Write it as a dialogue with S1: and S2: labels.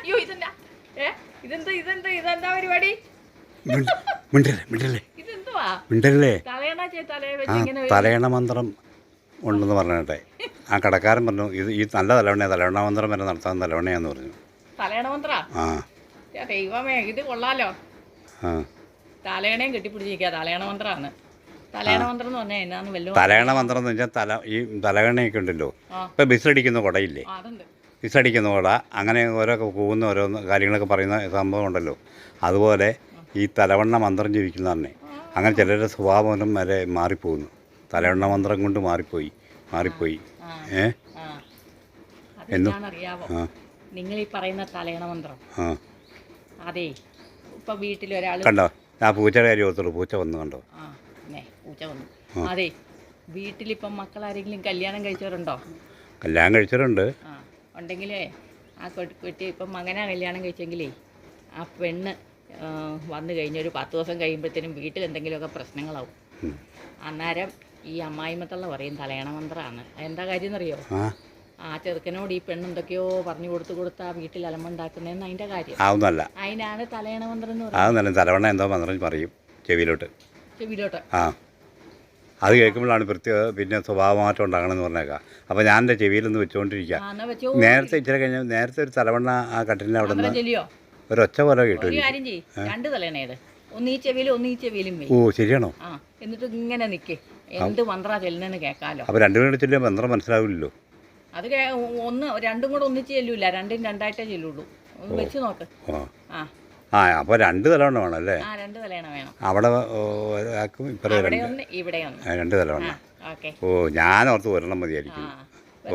S1: അയ്യോ ഇതെന്താ ഇതെന്താ പരിപാടി? ഇതെന്തുവാ?
S2: തലയണ മന്ത്രം ഉണ്ടെന്ന് പറഞ്ഞിട്ടെ ആ കടക്കാരൻ പറഞ്ഞു ഈ നല്ല തലവണ മന്ത്രം വരെ നടത്താൻ തലവണയാന്ന് പറഞ്ഞു.
S1: തലയണ മന്ത്രാ?
S2: ആ
S1: ദൈവമേ, ഇത് കൊള്ളാലോ. തലയണയും കെട്ടിപ്പിടിച്ചിരിക്കുക. തലയണ മന്ത്രമാണ്. തലയണ മന്ത്രം എന്ന് പറഞ്ഞാൽ എന്നാന്ന് വല്ലതും?
S2: തലയണ മന്ത്രം എന്ന് വെച്ചാൽ ഈ തലകണയൊക്കെ ഉണ്ടല്ലോ. ഇപ്പം ബിസടിക്കുന്ന കുടയില്ലേ, ബിസടിക്കുന്ന കുട, അങ്ങനെ ഓരോ പോകുന്ന ഓരോ കാര്യങ്ങളൊക്കെ പറയുന്ന സംഭവം ഉണ്ടല്ലോ. അതുപോലെ ഈ തലവണ്ണ മന്ത്രം ജപിക്കുന്ന തന്നെ അങ്ങനെ ചിലരുടെ സ്വഭാവം വരെ മാറിപ്പോകുന്നു. തലവണ്ണ മന്ത്രം കൊണ്ട് മാറിപ്പോയി.
S1: നിങ്ങൾ ഈ പറയുന്ന തലയണ മന്ത്രം അതെ ഇപ്പൊ വീട്ടിലൊരാൾ
S2: കണ്ടോ, ആ പൂച്ചയുടെ കാര്യം ഓർത്തുള്ളൂ. പൂച്ച വന്നു കണ്ടോ?
S1: പൂച്ച വന്നു. അതെ, വീട്ടിലിപ്പം മക്കളാരെങ്കിലും കല്യാണം കഴിച്ചവരുണ്ടോ?
S2: കല്യാണം കഴിച്ചവരുണ്ട്.
S1: ഉണ്ടെങ്കിലേ ആ കുട്ടി ഇപ്പം മകനാ കല്യാണം കഴിച്ചെങ്കിലേ ആ പെണ്ണ് വന്നു കഴിഞ്ഞ ഒരു 10 ദിവസം കഴിയുമ്പോഴത്തേനും വീട്ടിൽ എന്തെങ്കിലുമൊക്കെ പ്രശ്നങ്ങളാവും. അന്നേരം ഈ അമ്മായിമത്തുള്ള പറയും തലയണ മന്ത്രമാണ്. എന്താ കാര്യം എന്നറിയോ? ആ ചെറുക്കനോട് ഈ പെണ്ണ് എന്തൊക്കെയോ പറഞ്ഞു കൊടുത്ത് ആ വീട്ടിൽ അലമ്പുണ്ടാക്കുന്നതെന്ന് അതിൻ്റെ കാര്യം. അതിനാണ് തലയണ മന്ത്രം എന്ന് പറയുന്നത്.
S2: തലവണ്ണ എന്തോ മന്ത്രം പറയും ചെവിയിലോട്ട്. അത് കേൾക്കുമ്പോഴാണ് പിന്നെ സ്വഭാവമാറ്റം ഉണ്ടാകണമെന്ന് പറഞ്ഞേക്കാം. അപ്പോൾ ഞാൻ എൻ്റെ ചെവിയിലൊന്ന് വെച്ചുകൊണ്ടിരിക്കുക. നേരത്തെ ഇച്ചിരി കഴിഞ്ഞ നേരത്തെ ഒരു തലവണ്ണ ആ കട്ടിലിൻ്റെ അവിടെ നിന്ന് ഒരൊച്ച പോലെ കേട്ടു.
S1: രണ്ട് തലയണേത്, ഒന്ന് ഈ ചെവിയിലും ഒന്ന് ഈ ചെവിയിലും.
S2: ഓ ശരിയാണോ?
S1: എന്നിട്ട് ഇങ്ങനെ നിൽക്കേ, എന്ത് മന്ത്രാ ചെല്ലുന്നതെന്ന് കേൾക്കാമല്ലോ.
S2: അപ്പോൾ രണ്ടുപേരുടെ ചെല്ലുമ്പോൾ മന്ത്രം മനസ്സിലാവില്ലല്ലോ.
S1: അത് രണ്ടും കൂടെ ഒന്നിച്ച് ചെല്ലൂല, രണ്ടും രണ്ടായിട്ടേ ചെല്ലുള്ളൂ. ഒന്ന് വെച്ച് നോക്ക്.
S2: അപ്പോൾ 2 തലവണ്ണ വേണം അല്ലേ?
S1: 2 തലയണ വേണം.
S2: അവിടെ
S1: ഇവിടെ ഒന്ന് ഇവിടെ ഒന്ന്
S2: 2 തലവണ്ണ. ഓ ഞാൻ ഓർത്ത് ഒരെണ്ണം മതിയായിരിക്കും. ഓ